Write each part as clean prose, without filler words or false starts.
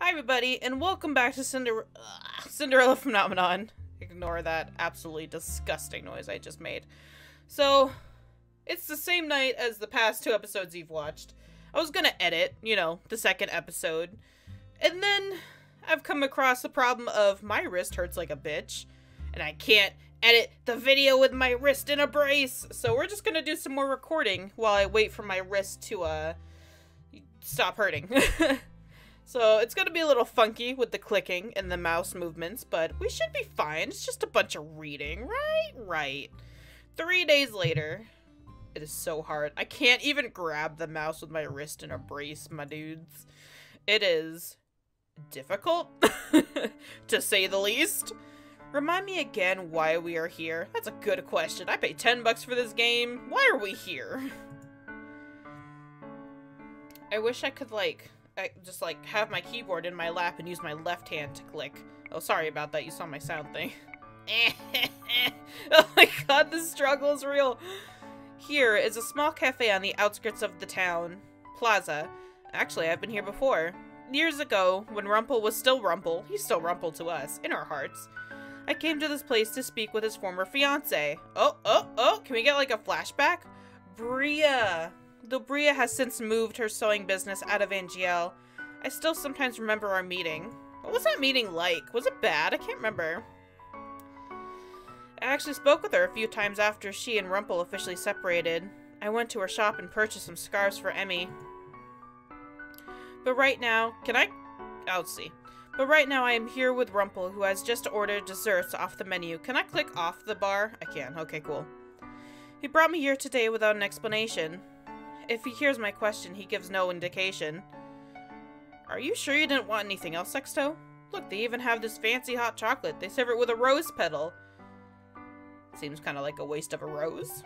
Hi everybody, and welcome back to Cinderella Phenomenon. Ignore that absolutely disgusting noise I just made. So, it's the same night as the past two episodes you've watched. I was gonna edit, the second episode. And then, I've come across the problem of my wrist hurts like a bitch. And I can't edit the video with my wrist in a brace. So we're just gonna do some more recording while I wait for my wrist to, stop hurting. So it's going to be a little funky with the clicking and the mouse movements, but we should be fine. It's just a bunch of reading, right? Right. 3 days later. It is so hard. I can't even grab the mouse with my wrist in a brace, my dudes. It is difficult, to say the least. Remind me again why we are here. That's a good question. I paid $10 for this game. Why are we here? I wish I could, just have my keyboard in my lap and use my left hand to click. Oh, sorry about that. You saw my sound thing. Oh my god, the struggle is real. Here is a small cafe on the outskirts of the town plaza. Actually, I've been here before. Years ago, when Rumple was still Rumple, he's still Rumple to us, in our hearts. I came to this place to speak with his former fiancée. Oh, can we get a flashback? Bria. Though Bria has since moved her sewing business out of Angel, I still sometimes remember our meeting. What was that meeting like? Was it bad? I can't remember. I actually spoke with her a few times after she and Rumple officially separated. I went to her shop and purchased some scarves for Emmy. But right now, let's see. But right now I am here with Rumple, who has just ordered desserts off the menu. Can I click off the bar? I can. Okay, cool. He brought me here today without an explanation. If he hears my question, he gives no indication. Are you sure you didn't want anything else, Sexto? Look, they even have this fancy hot chocolate. They serve it with a rose petal. Seems kind of like a waste of a rose.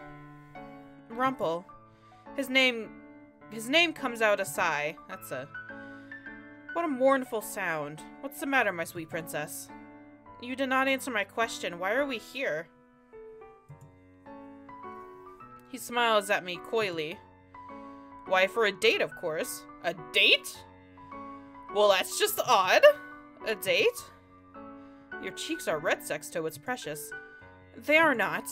Rumple. His name comes out a sigh. What a mournful sound. What's the matter, my sweet princess? You did not answer my question. Why are we here? He smiles at me coyly. Why, for a date, of course. A date? Well, that's just odd. A date? Your cheeks are red, Sexto. It's precious. They are not.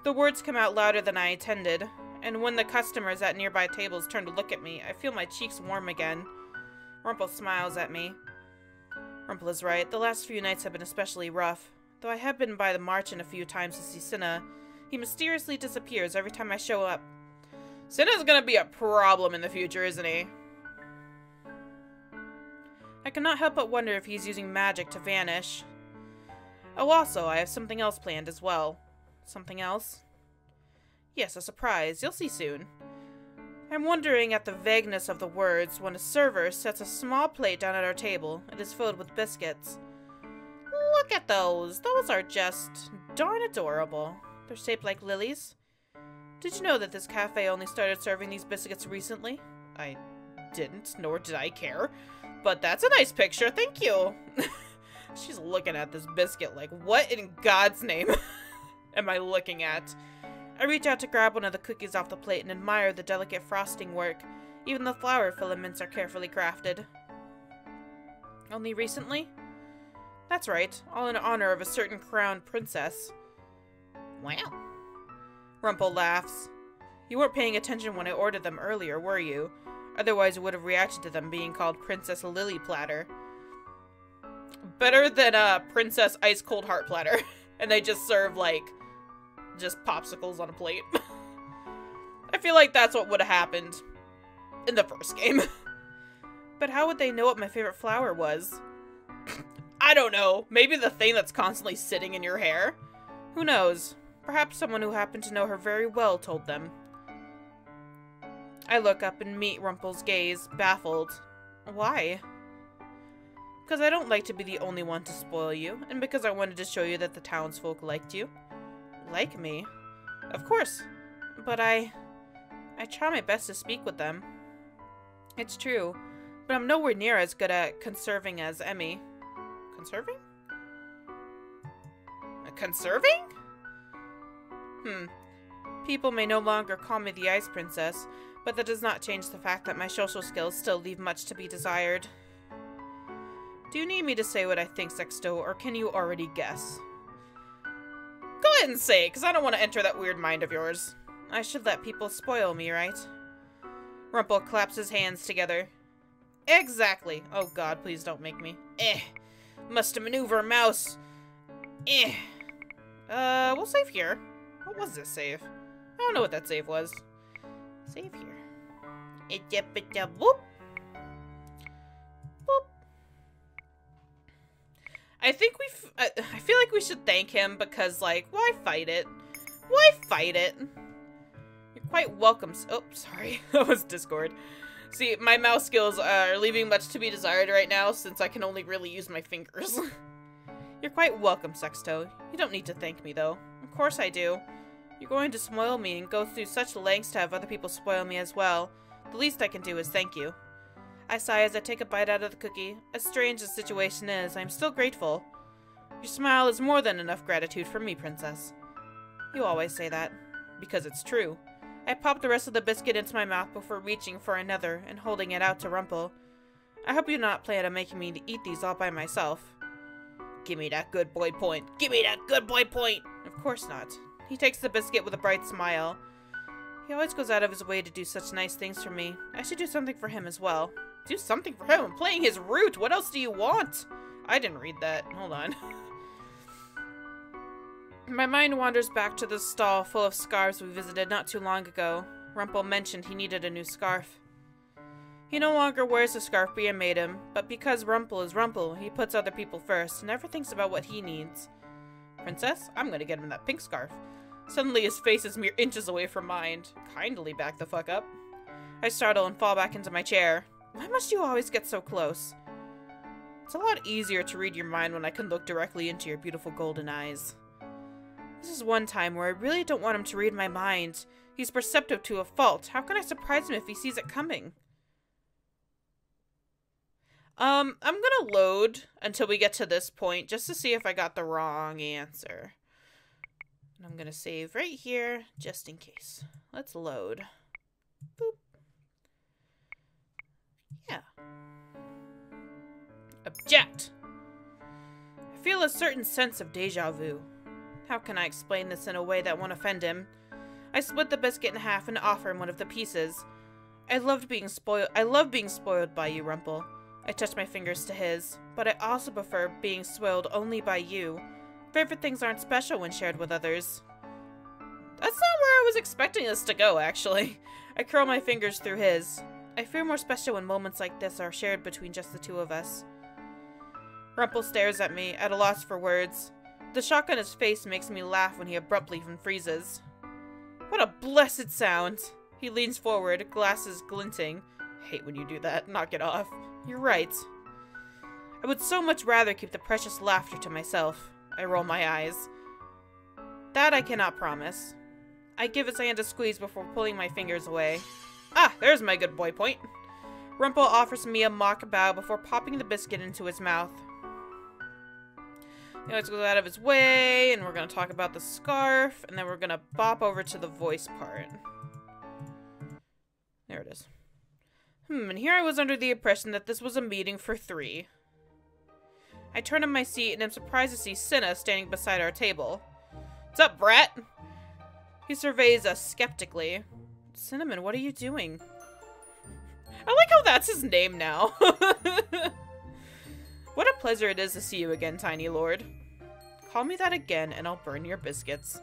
The words come out louder than I intended, and when the customers at nearby tables turn to look at me, I feel my cheeks warm again. Rumple smiles at me. Rumple is right. The last few nights have been especially rough. Though I have been by the margin a few times to see Cinna, he mysteriously disappears every time I show up. Cinna's gonna be a problem in the future, isn't he? I cannot help but wonder if he's using magic to vanish. Oh, also, I have something else planned as well. Something else? Yes, a surprise. You'll see soon. I'm wondering at the vagueness of the words when a server sets a small plate down at our table. It is filled with biscuits. Look at those. Those are just darn adorable. They're shaped like lilies. Did you know that this cafe only started serving these biscuits recently? I didn't, nor did I care. But that's a nice picture, thank you. She's looking at this biscuit like, what in God's name am I looking at? I reach out to grab one of the cookies off the plate and admire the delicate frosting work. Even the flower filaments are carefully crafted. Only recently? That's right, all in honor of a certain crowned princess. Wow. Rumple laughs. You weren't paying attention when I ordered them earlier, were you? Otherwise you would have reacted to them being called Princess Lily Platter. Better than Princess Ice Cold Heart Platter. And they just serve, just popsicles on a plate. I feel like that's what would have happened in the first game. But how would they know what my favorite flower was? I don't know. Maybe the thing that's constantly sitting in your hair? Who knows? Perhaps someone who happened to know her very well told them. I look up and meet Rumple's gaze, baffled. Why? Because I don't like to be the only one to spoil you, and because I wanted to show you that the townsfolk liked you. Like me? Of course. But I try my best to speak with them. It's true, but I'm nowhere near as good at conserving as Emmy. Conserving? Conserving? People may no longer call me the Ice Princess, but that does not change the fact that my social skills still leave much to be desired. Do you need me to say what I think, Sexto, or can you already guess? Go ahead and say it, because I don't want to enter that weird mind of yours. I should let people spoil me, right? Rumple claps his hands together. Exactly. Oh god, please don't make me. Must maneuver mouse. We'll save here. What was this save? I don't know what that save was. Save here. Whoop. Boop. I think I feel like we should thank him because, like, why fight it? Why fight it? You're quite welcome. Oh, sorry. That was Discord. See, my mouse skills are leaving much to be desired right now since I can only really use my fingers. You're quite welcome, Sexto. You don't need to thank me, though. Of course I do. You're going to spoil me and go through such lengths to have other people spoil me as well. The least I can do is thank you. I sigh as I take a bite out of the cookie. As strange as the situation is, I am still grateful. Your smile is more than enough gratitude for me, Princess. You always say that. Because it's true. I pop the rest of the biscuit into my mouth before reaching for another and holding it out to Rumple. I hope you do not plan on making me eat these all by myself. Give me that good boy point. Give me that good boy point! Of course not. He takes the biscuit with a bright smile. He always goes out of his way to do such nice things for me. I should do something for him as well. Do something for him? I'm playing his root! What else do you want? I didn't read that. Hold on. My mind wanders back to the stall full of scarves we visited not too long ago. Rumple mentioned he needed a new scarf. He no longer wears the scarf Bria made him, but because Rumple is Rumple, he puts other people first and never thinks about what he needs. Princess, I'm gonna get him that pink scarf. Suddenly his face is mere inches away from mine. Kindly back the fuck up. I startle and fall back into my chair. Why must you always get so close? It's a lot easier to read your mind when I can look directly into your beautiful golden eyes. This is one time where I really don't want him to read my mind. He's perceptive to a fault. How can I surprise him if he sees it coming? I'm gonna load until we get to this point just to see if I got the wrong answer. And I'm gonna save right here just in case. Let's load. Boop. Yeah. Object! I feel a certain sense of deja vu. How can I explain this in a way that won't offend him? I split the biscuit in half and offer him one of the pieces. I love being spoiled by you, Rumple. I touch my fingers to his, but I also prefer being spoiled only by you. Favorite things aren't special when shared with others. That's not where I was expecting this to go, actually. I curl my fingers through his. I feel more special when moments like this are shared between just the two of us. Rumple stares at me, at a loss for words. The shock on his face makes me laugh when he abruptly freezes. What a blessed sound! He leans forward, glasses glinting. Hate when you do that. Knock it off. You're right. I would so much rather keep the precious laughter to myself. I roll my eyes. That I cannot promise. I give his hand a squeeze before pulling my fingers away. Ah, there's my good boy point. Rumple offers me a mock bow before popping the biscuit into his mouth. He always goes out of his way, and we're going to talk about the scarf, and then we're going to bop over to the voice part. There it is. And here I was under the impression that this was a meeting for 3. I turn in my seat and am surprised to see Cinna standing beside our table. What's up, brat? He surveys us skeptically. Cinnamon, what are you doing? I like how that's his name now. What a pleasure it is to see you again, tiny lord. Call me that again and I'll burn your biscuits.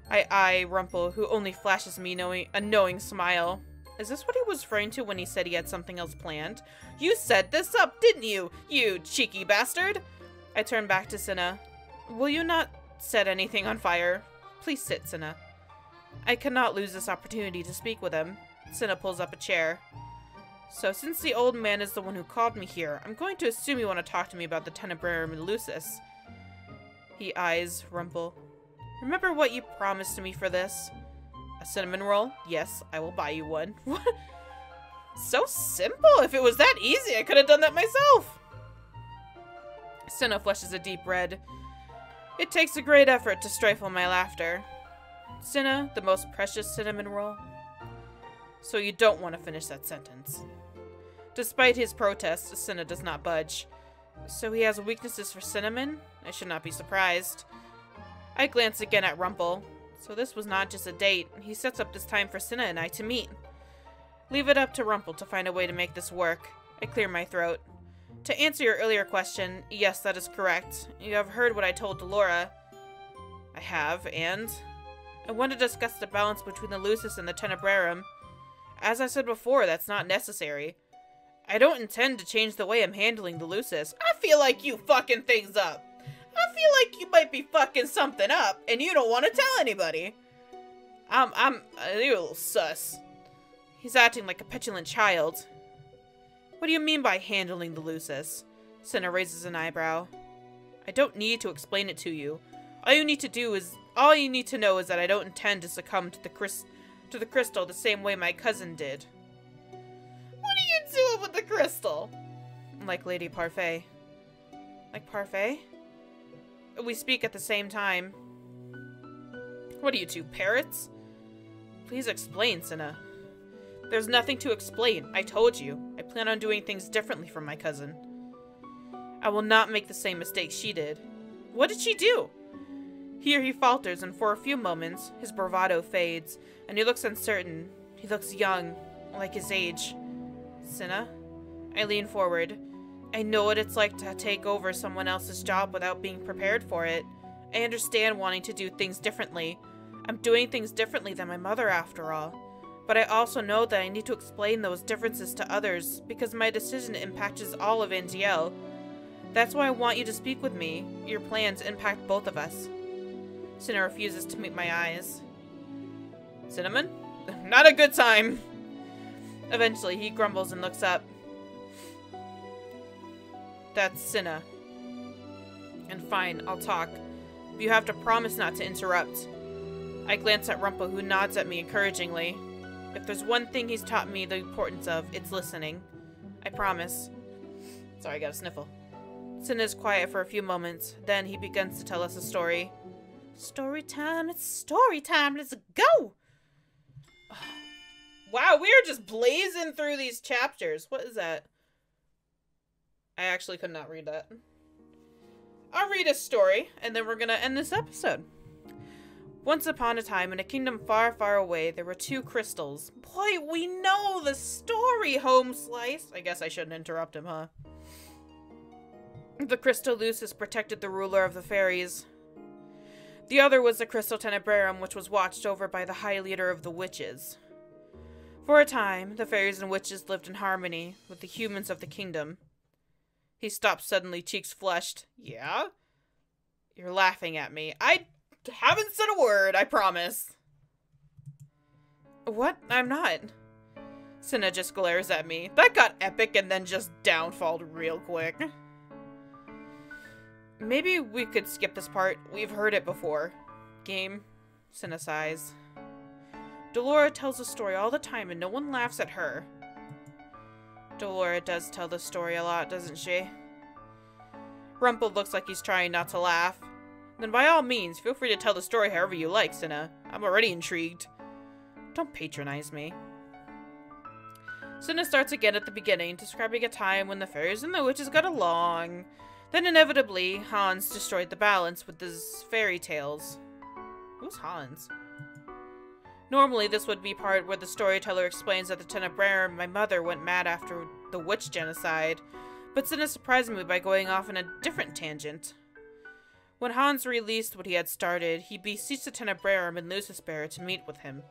I eye Rumple, who only flashes me a knowing smile. Is this what he was referring to when he said he had something else planned? You set this up, didn't you, you cheeky bastard? I turn back to Cinna. Will you not set anything on fire? Please sit, Cinna. I cannot lose this opportunity to speak with him. Cinna pulls up a chair. So, since the old man is the one who called me here, I'm going to assume you want to talk to me about the Tenebrarium Lucis. He eyes Rumple. Remember what you promised to me for this? A cinnamon roll? Yes, I will buy you one. What? So simple! If it was that easy, I could have done that myself! Cinna flushes a deep red. It takes a great effort to stifle my laughter. Cinna, the most precious cinnamon roll? So you don't want to finish that sentence. Despite his protest, Cinna does not budge. So he has weaknesses for cinnamon? I should not be surprised. I glance again at Rumple. So this was not just a date. He sets up this time for Cinna and I to meet. Leave it up to Rumple to find a way to make this work. I clear my throat. To answer your earlier question, yes, that is correct. You have heard what I told Delora. I have, and I want to discuss the balance between the Lucis and the Tenebrarum. As I said before, that's not necessary. I don't intend to change the way I'm handling the Lucis. I feel like you fucking things up. I feel like you might be fucking something up, and you don't want to tell anybody. You're a little sus. He's acting like a petulant child. What do you mean by handling the Lucis? Cinna raises an eyebrow. I don't need to explain it to you. All you need to know is that I don't intend to succumb to the crystal the same way my cousin did. What are you doing with the crystal? Like Lady Parfait. Like Parfait? We speak at the same time. What are you two, parrots? Please explain, Cinna. There's nothing to explain. I told you. I plan on doing things differently from my cousin. I will not make the same mistake she did. What did she do? Here he falters, and for a few moments, his bravado fades, and he looks uncertain. He looks young, like his age. Cinna? I lean forward. I know what it's like to take over someone else's job without being prepared for it. I understand wanting to do things differently. I'm doing things differently than my mother, after all. But I also know that I need to explain those differences to others, because my decision impacts all of Angiel. That's why I want you to speak with me. Your plans impact both of us. Cinna refuses to meet my eyes. Cinnamon? Not a good time. Eventually, he grumbles and looks up. That's Cinna. And fine, I'll talk. But you have to promise not to interrupt. I glance at Rumple, who nods at me encouragingly. If there's one thing he's taught me the importance of, it's listening. I promise. Sorry, I got a sniffle. Cinna is quiet for a few moments. Then he begins to tell us a story. Story time, it's story time, let's go! Wow, we are just blazing through these chapters. What is that? I actually could not read that. I'll read a story, and then we're gonna end this episode. Once upon a time, in a kingdom far, far away, there were two crystals. Boy, we know the story, Home Slice. I guess I shouldn't interrupt him, huh? The crystal Lucis protected the ruler of the fairies. The other was the crystal Tenebrarum, which was watched over by the high leader of the witches. For a time, the fairies and witches lived in harmony with the humans of the kingdom. He stopped suddenly, cheeks flushed. Yeah? You're laughing at me. I haven't said a word, I promise. What? I'm not. Cinna just glares at me. That got epic and then just downfalled real quick. Maybe we could skip this part. We've heard it before. Game. Cinna sighs. Delora tells a story all the time and no one laughs at her. Delora does tell the story a lot, doesn't she? Rumple looks like he's trying not to laugh. Then by all means, feel free to tell the story however you like, Cinna. I'm already intrigued. Don't patronize me. Cinna starts again at the beginning, describing a time when the fairies and the witches got along. Then inevitably, Hans destroyed the balance with his fairy tales. Who's Hans? Normally, this would be part where the storyteller explains that the Tenebrarum, my mother, went mad after the witch genocide, but Cinna surprised me by going off on a different tangent. When Hans released what he had started, he beseeched the Tenebrarum and Lucis Bearer to meet with him.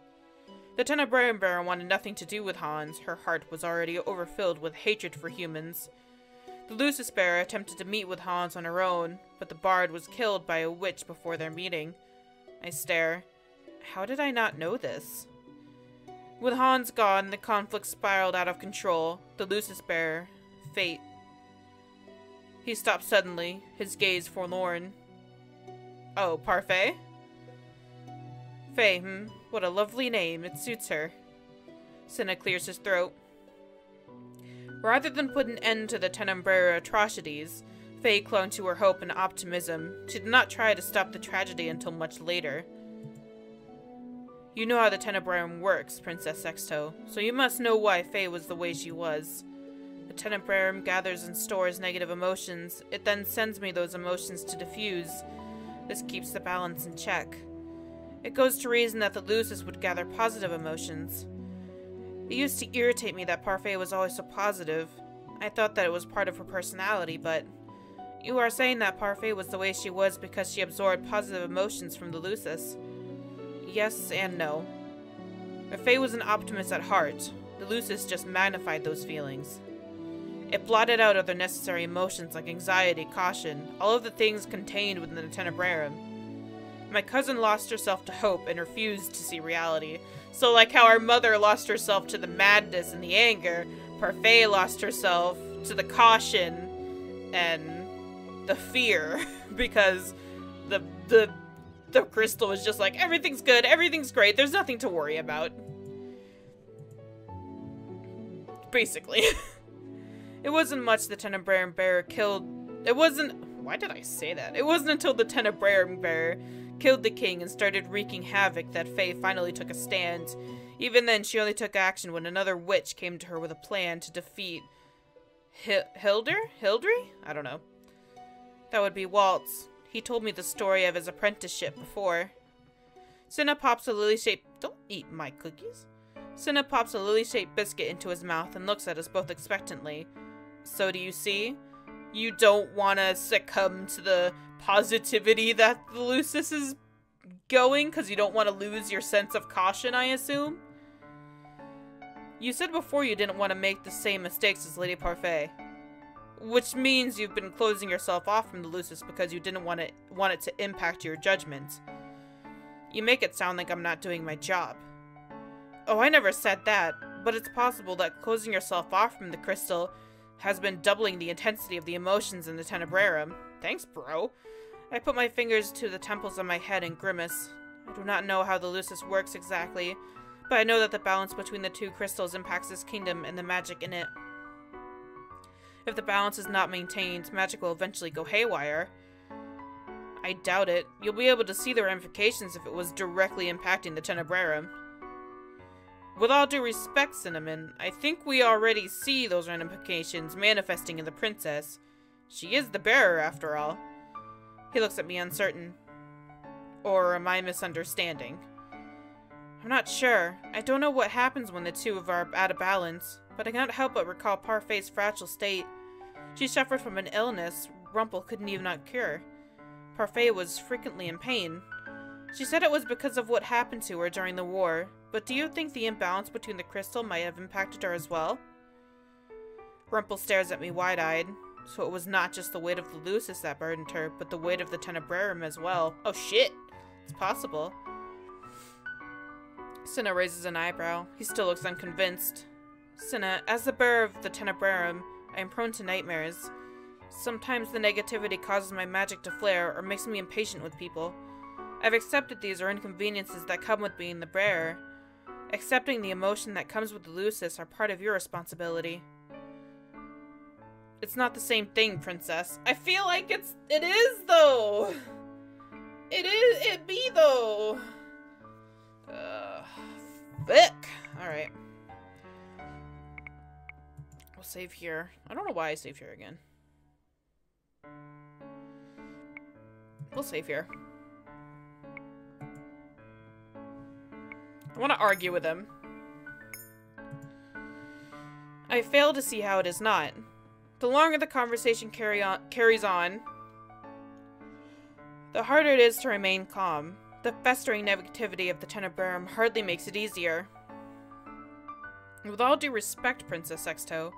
The Tenebrarum Bearer wanted nothing to do with Hans. Her heart was already overfilled with hatred for humans. The Lucis Bearer attempted to meet with Hans on her own, but the bard was killed by a witch before their meeting. I stare. How did I not know this? With Hans gone, the conflict spiraled out of control. The Lucis Bearer, fate. He stopped suddenly, his gaze forlorn. Oh, Parfait? Faye, what a lovely name. It suits her. Cinna clears his throat. Rather than put an end to the Tenebrarum atrocities, Faye clung to her hope and optimism. She did not try to stop the tragedy until much later. You know how the Tenebrarum works, Princess Sexto, so you must know why Faye was the way she was. The tenebrarum gathers and stores negative emotions. It then sends me those emotions to diffuse. This keeps the balance in check. It goes to reason that the Lucis would gather positive emotions. It used to irritate me that Parfait was always so positive. I thought that it was part of her personality, but you are saying that Parfait was the way she was because she absorbed positive emotions from the Lucis. Yes and no. Parfait was an optimist at heart. The Lucis just magnified those feelings. It blotted out other necessary emotions like anxiety, caution, all of the things contained within the tenebrarum. My cousin lost herself to hope and refused to see reality. So like how our mother lost herself to the madness and the anger, Parfait lost herself to the caution and the fear because the crystal was just like, everything's good, everything's great, there's nothing to worry about. Basically. It wasn't much the tenebrarum bearer killed. It wasn't. Why did I say that? It wasn't until the tenebrarum bearer killed the king and started wreaking havoc that Faye finally took a stand. Even then, she only took action when another witch came to her with a plan to defeat Hildry? I don't know. That would be Waltz. He told me the story of his apprenticeship before. Cinna pops a lily-shaped... Don't eat my cookies. Cinna pops a lily-shaped biscuit into his mouth and looks at us both expectantly. So do you see? You don't want to succumb to the positivity that the Lucis is going because you don't want to lose your sense of caution, I assume? You said before you didn't want to make the same mistakes as Lady Parfait. Which means you've been closing yourself off from the Lucis because you didn't want it to impact your judgment. You make it sound like I'm not doing my job. Oh, I never said that, but it's possible that closing yourself off from the crystal has been doubling the intensity of the emotions in the tenebrarum. Thanks, bro. I put my fingers to the temples of my head and grimace. I do not know how the Lucis works exactly, but I know that the balance between the two crystals impacts this kingdom and the magic in it. If the balance is not maintained, magic will eventually go haywire. I doubt it. You'll be able to see the ramifications if it was directly impacting the tenebrarum. With all due respect, Cinnamon, I think we already see those ramifications manifesting in the princess. She is the bearer, after all. He looks at me uncertain. Or am I misunderstanding? I'm not sure. I don't know what happens when the two are out of balance, but I cannot help but recall Parfait's fragile state. She suffered from an illness Rumple couldn't even cure. Parfait was frequently in pain. She said it was because of what happened to her during the war, but do you think the imbalance between the crystal might have impacted her as well? Rumple stares at me wide-eyed. So it was not just the weight of the Lucis that burdened her, but the weight of the tenebrarum as well. Oh shit! It's possible. Cinna raises an eyebrow. He still looks unconvinced. Cinna, as the bearer of the tenebrarum, I am prone to nightmares. Sometimes the negativity causes my magic to flare or makes me impatient with people. I've accepted these are inconveniences that come with being the bearer. Accepting the emotion that comes with the Lucis are part of your responsibility. It's not the same thing, princess. I feel like it is, though. It be, though. Fuck. Alright. We'll save here. I don't know why I saved here again. We'll save here. I want to argue with him. I fail to see how it is not. The longer the conversation carries on, the harder it is to remain calm. The festering negativity of the tenebrarum hardly makes it easier. With all due respect, Princess Sexto,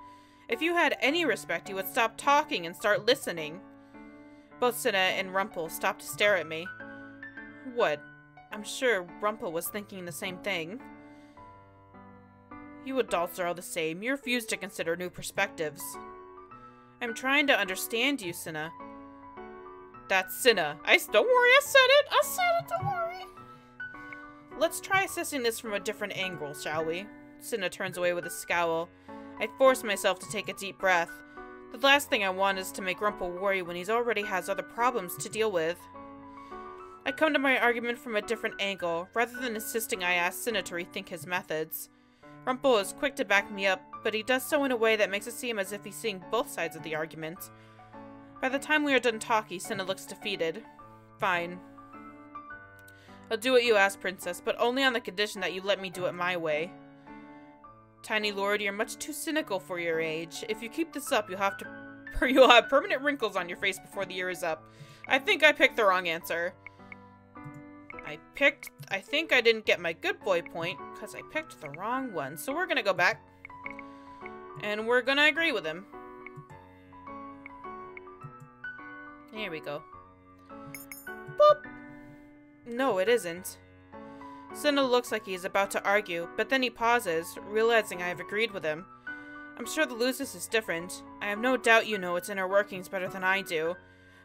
if you had any respect, you would stop talking and start listening. Both Cinna and Rumple stopped to stare at me. What? I'm sure Rumple was thinking the same thing. You adults are all the same. You refuse to consider new perspectives. I'm trying to understand you, Cinna. That's Cinna. Don't worry, I said it, don't worry. Let's try assessing this from a different angle, shall we? Cinna turns away with a scowl. I force myself to take a deep breath. The last thing I want is to make Rumple worry when he's already has other problems to deal with. I come to my argument from a different angle, rather than insisting I ask Cinna to rethink his methods. Rumple is quick to back me up but he does so in a way that makes it seem as if he's seeing both sides of the argument. By the time we are done talking, Cinna looks defeated. Fine. I'll do what you ask, Princess, but only on the condition that you let me do it my way. Tiny Lord, you're much too cynical for your age. If you keep this up, you'll have permanent wrinkles on your face before the year is up. I think I picked the wrong answer. I think I didn't get my good boy point, because I picked the wrong one. So we're gonna go back. And we're gonna agree with him. Here we go. Boop! No, it isn't. Cinna looks like he's about to argue, but then he pauses, realizing I have agreed with him. I'm sure the Lucis is different. I have no doubt you know its inner workings better than I do.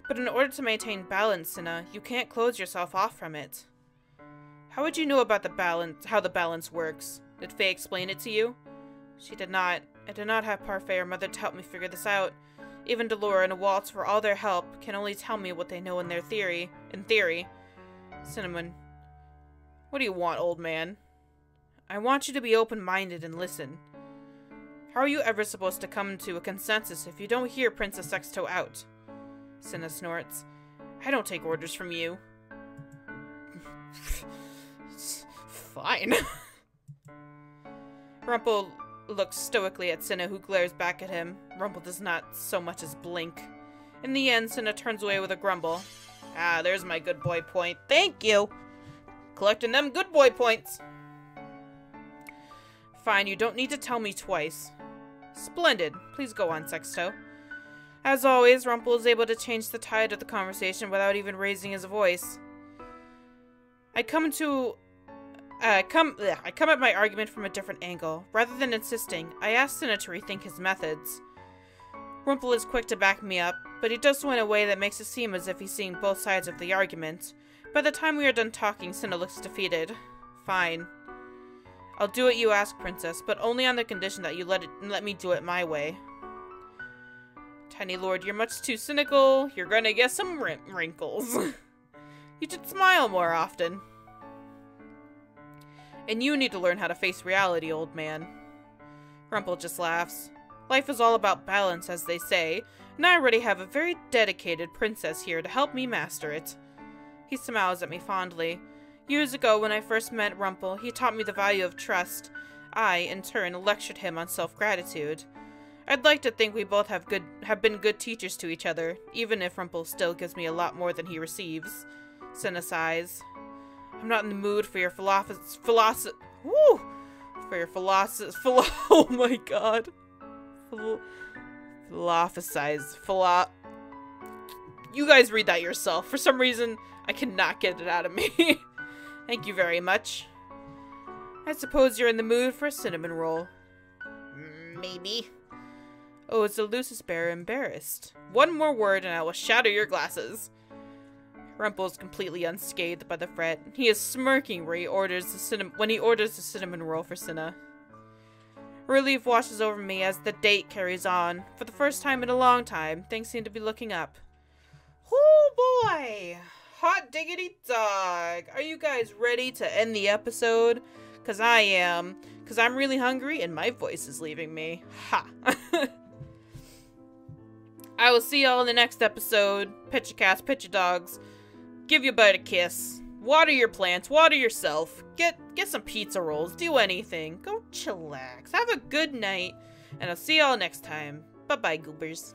But in order to maintain balance, Cinna, you can't close yourself off from it. How would you know about the balance, how the balance works? Did Faye explain it to you? She did not. I did not have Parfait or Mother to help me figure this out. Even Delora and Waltz, for all their help, can only tell me what they know in theory. Cinnamon. What do you want, old man? I want you to be open-minded and listen. How are you ever supposed to come to a consensus if you don't hear Princess Sexto out? Cinna snorts. I don't take orders from you. Fine. Rumple looks stoically at Cinna, who glares back at him. Rumple does not so much as blink. In the end, Cinna turns away with a grumble. Ah, there's my good boy point. Thank you! Collecting them good boy points. Fine, you don't need to tell me twice. Splendid. Please go on, Sexto. As always, Rumple is able to change the tide of the conversation without even raising his voice. I come at my argument from a different angle. Rather than insisting, I ask Cinna to rethink his methods. Rumple is quick to back me up, but he does so in a way that makes it seem as if he's seeing both sides of the argument. By the time we are done talking, Cinna looks defeated. Fine. I'll do what you ask, Princess, but only on the condition that you let me do it my way. Tiny Lord, you're much too cynical. You're gonna get some wrinkles. You should smile more often. And you need to learn how to face reality, old man. Rumple just laughs. Life is all about balance, as they say, and I already have a very dedicated princess here to help me master it. He smiles at me fondly. Years ago, when I first met Rumple, he taught me the value of trust. I, in turn, lectured him on self-gratitude. I'd like to think we both have been good teachers to each other, even if Rumple still gives me a lot more than he receives. Cinna sighs. I'm not in the mood for your oh my god. You guys read that yourself. For some reason, I cannot get it out of me. Thank you very much. I suppose you're in the mood for a cinnamon roll. Maybe. Oh, is the Lucis bearer embarrassed? One more word and I will shatter your glasses. Rumple is completely unscathed by the fret. He is smirking when he orders the cinnamon roll for Cinna. Relief washes over me as the date carries on. For the first time in a long time, things seem to be looking up. Oh boy! Hot diggity dog! Are you guys ready to end the episode? Cause I am. Cause I'm really hungry and my voice is leaving me. Ha! I will see y'all in the next episode. Pet your cats, pet your dogs. Give your butt a kiss. Water your plants, water yourself. Get some pizza rolls, do anything. Go chillax. Have a good night. And I'll see y'all next time. Bye-bye, goobers.